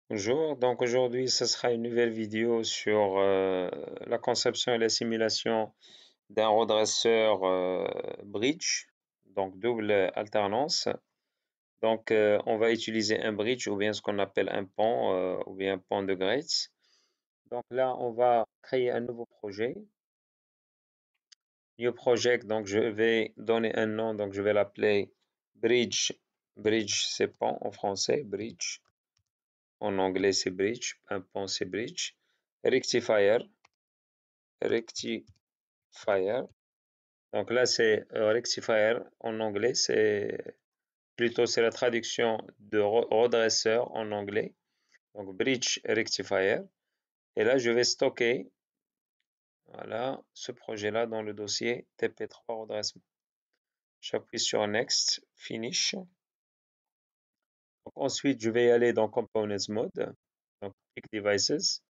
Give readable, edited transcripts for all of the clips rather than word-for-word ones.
Bonjour, donc aujourd'hui ce sera une nouvelle vidéo sur la conception et la simulation d'un redresseur bridge, donc double alternance. Donc on va utiliser un bridge ou bien ce qu'on appelle un pont ou bien un pont de Grates. Donc là on va créer un nouveau projet, new project, donc je vais donner un nom, donc je vais l'appeler bridge. Bridge c'est pont en français, bridge. En anglais, c'est bridge. Un pont, c'est bridge. Rectifier. Rectifier. Donc là, c'est rectifier en anglais. C'est la traduction de redresseur en anglais. Donc bridge rectifier. Et là, je vais stocker voilà, ce projet-là dans le dossier TP3 redressement. J'appuie sur Next, Finish. Donc, ensuite, je vais aller dans Components Mode. Donc, Pick Devices.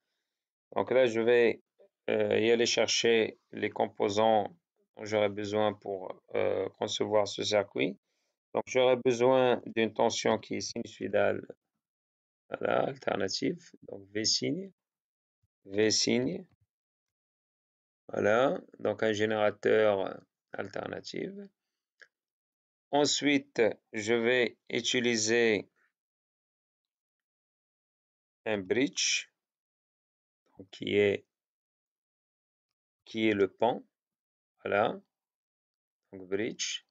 Donc là, je vais y aller chercher les composants dont j'aurai besoin pour concevoir ce circuit. Donc j'aurai besoin d'une tension qui est sinusoïdale, voilà, alternative. Donc V signe, V signe, voilà. Donc un générateur alternatif. Ensuite, je vais utiliser un bridge donc, qui est le pont, voilà. Donc bridge.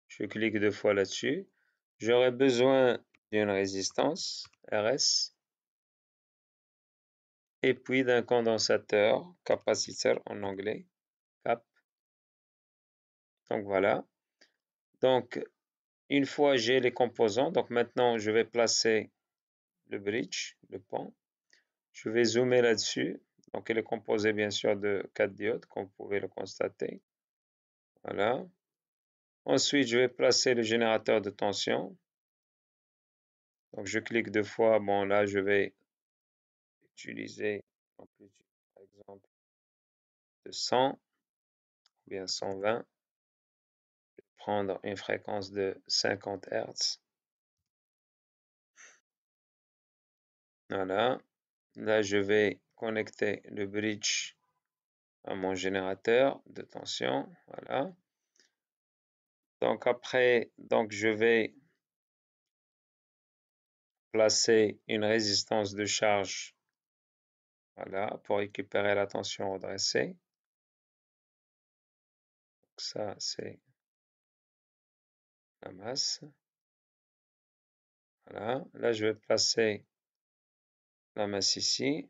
Je clique deux fois là-dessus. J'aurai besoin d'une résistance RS et puis d'un condensateur, capaciteur en anglais, cap. Donc voilà. Donc une fois j'ai les composants, donc maintenant je vais placer le bridge, le pont. Je vais zoomer là-dessus. Donc il est composé bien sûr de 4 diodes, comme vous pouvez le constater. Voilà. Ensuite, je vais placer le générateur de tension. Donc je clique deux fois. Bon là, je vais utiliser amplitude, par exemple, de 100 ou bien 120. Prendre une fréquence de 50 Hz. Voilà. Là, je vais connecter le bridge à mon générateur de tension. Voilà. Donc après, donc je vais placer une résistance de charge. Voilà, pour récupérer la tension redressée. Donc ça, c'est la masse. Voilà. Là, je vais placer la masse ici.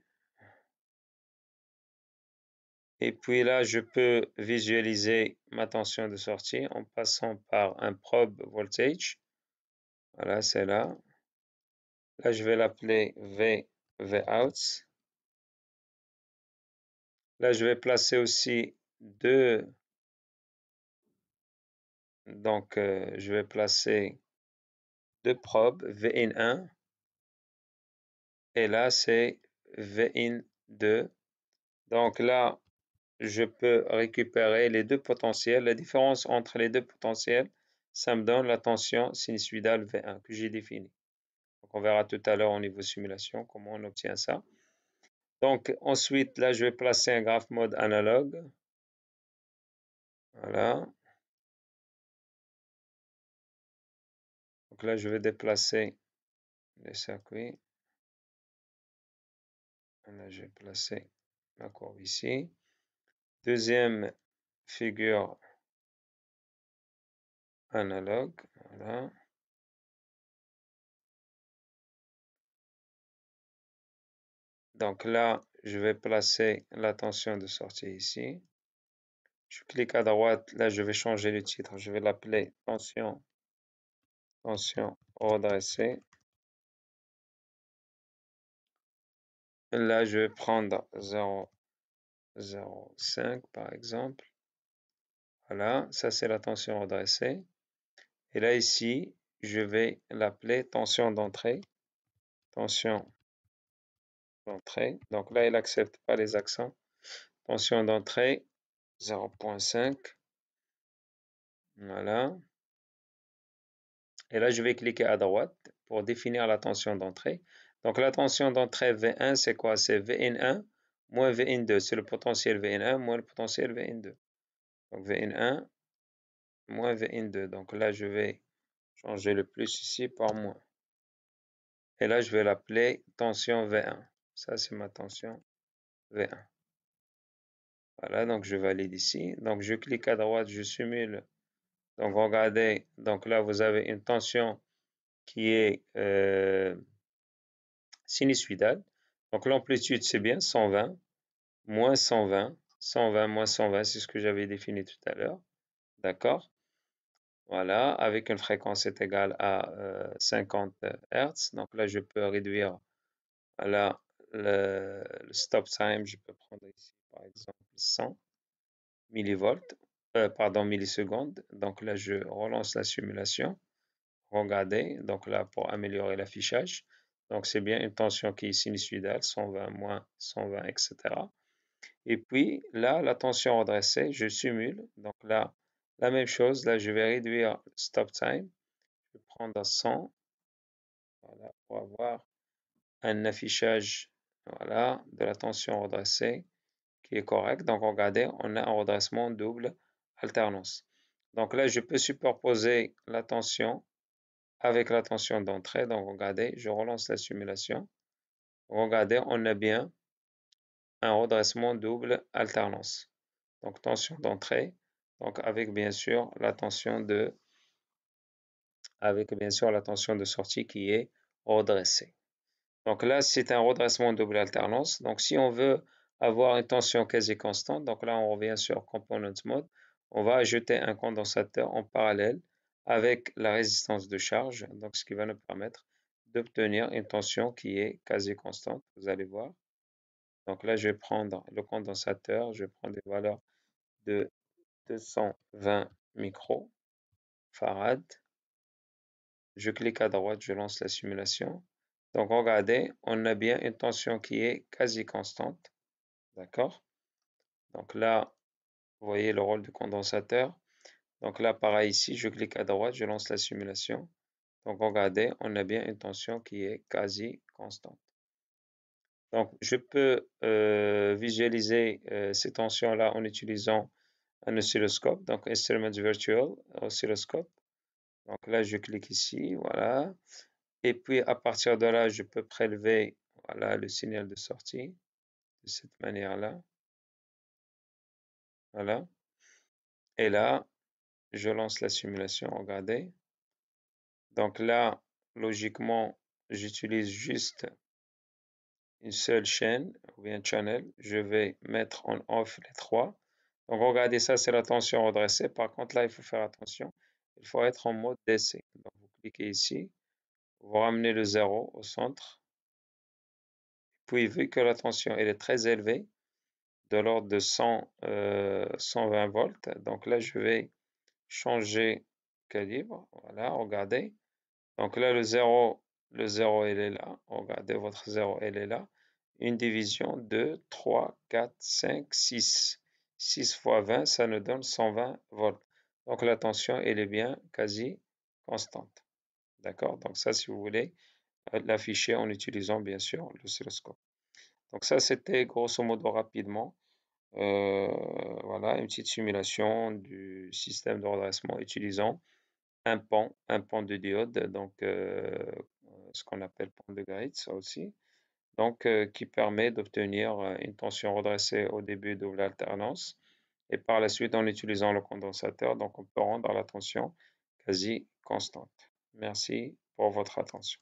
Et puis là, je peux visualiser ma tension de sortie en passant par un probe voltage. Voilà, c'est là. Là, je vais l'appeler Vout. Là, je vais placer aussi deux. Donc, je vais placer deux probes, Vin1. Et là, c'est Vin2. Donc là, je peux récupérer les deux potentiels. La différence entre les deux potentiels, ça me donne la tension sinusoïdale V1 que j'ai définie. Donc, on verra tout à l'heure au niveau simulation comment on obtient ça. Donc, ensuite, là, je vais placer un graph mode analogue. Voilà. Donc là, je vais déplacer les circuits. Là, je vais placer ma courbe ici. Deuxième figure analogue. Voilà. Donc là, je vais placer la tension de sortie ici. Je clique à droite. Là, je vais changer le titre. Je vais l'appeler tension redressée. Là, je vais prendre 0,05 par exemple. Voilà, ça c'est la tension redressée. Et là, ici, je vais l'appeler tension d'entrée. Tension d'entrée. Donc là, il n'accepte pas les accents. Tension d'entrée, 0,5. Voilà. Et là, je vais cliquer à droite pour définir la tension d'entrée. Donc la tension d'entrée V1, c'est quoi? C'est Vn1 moins Vn2. C'est le potentiel Vn1 moins le potentiel Vn2. Donc Vn1 moins Vn2. Donc là, je vais changer le plus ici par moins. Et là, je vais l'appeler tension V1. Ça, c'est ma tension V1. Voilà, donc je valide ici. Donc je clique à droite, je simule. Donc regardez, donc là, vous avez une tension qui est sinusoïdale. Donc l'amplitude, c'est bien 120, moins 120, 120, moins 120, c'est ce que j'avais défini tout à l'heure. D'accord? Voilà, avec une fréquence est égale à 50 Hz. Donc là, je peux réduire voilà, le stop time. Je peux prendre ici, par exemple, 100 millivolts, pardon, millisecondes. Donc là, je relance la simulation. Regardez, donc là, pour améliorer l'affichage. Donc c'est bien une tension qui est sinusoïdale, 120 moins 120, etc. Et puis là, la tension redressée, je simule. Donc là, la même chose. Là, je vais réduire le stop time. Je vais prendre à 100. Voilà, pour avoir un affichage voilà, de la tension redressée qui est correct. Donc regardez, on a un redressement double alternance. Donc là, je peux superposer la tension avec la tension d'entrée. Donc regardez, je relance la simulation. Regardez, on a bien un redressement double alternance. Donc tension d'entrée, donc avec bien sûr la tension de sortie qui est redressée. Donc là, c'est un redressement double alternance. Donc si on veut avoir une tension quasi constante, donc là on revient sur Component Mode, on va ajouter un condensateur en parallèle avec la résistance de charge, donc ce qui va nous permettre d'obtenir une tension qui est quasi constante, vous allez voir. Donc là, je vais prendre le condensateur, je vais prendre des valeurs de 220 microfarads. Je clique à droite, je lance la simulation. Donc regardez, on a bien une tension qui est quasi constante. D'accord? Donc là, vous voyez le rôle du condensateur. Donc là, pareil ici, je clique à droite, je lance la simulation. Donc regardez, on a bien une tension qui est quasi constante. Donc je peux visualiser ces tensions-là en utilisant un oscilloscope, donc Instrument Virtual Oscilloscope. Donc là, je clique ici, voilà. Et puis à partir de là, je peux prélever voilà, le signal de sortie de cette manière-là. Voilà. Et là, je lance la simulation, regardez. Donc là, logiquement, j'utilise juste une seule chaîne ou bien channel. Je vais mettre en off les trois. Donc regardez, ça c'est la tension redressée. Par contre, là, il faut faire attention. Il faut être en mode DC. Donc vous cliquez ici, vous ramenez le 0 au centre. Puis vu que la tension elle est très élevée, de l'ordre de 120 volts, donc là je vais changer calibre. Voilà, regardez. Donc là le 0 il est là. Regardez votre 0 elle est là. Une division de 3, 4, 5, 6. 6 fois 20, ça nous donne 120 volts. Donc la tension elle est bien quasi constante. D'accord? Donc ça si vous voulez l'afficher en utilisant bien sûr l'oscilloscope. Donc ça c'était grosso modo rapidement voilà, une petite simulation du système de redressement utilisant un pont de diode, donc ce qu'on appelle pont de Gray aussi, donc qui permet d'obtenir une tension redressée au début de l'alternance et par la suite en utilisant le condensateur, donc on peut rendre la tension quasi constante. Merci pour votre attention.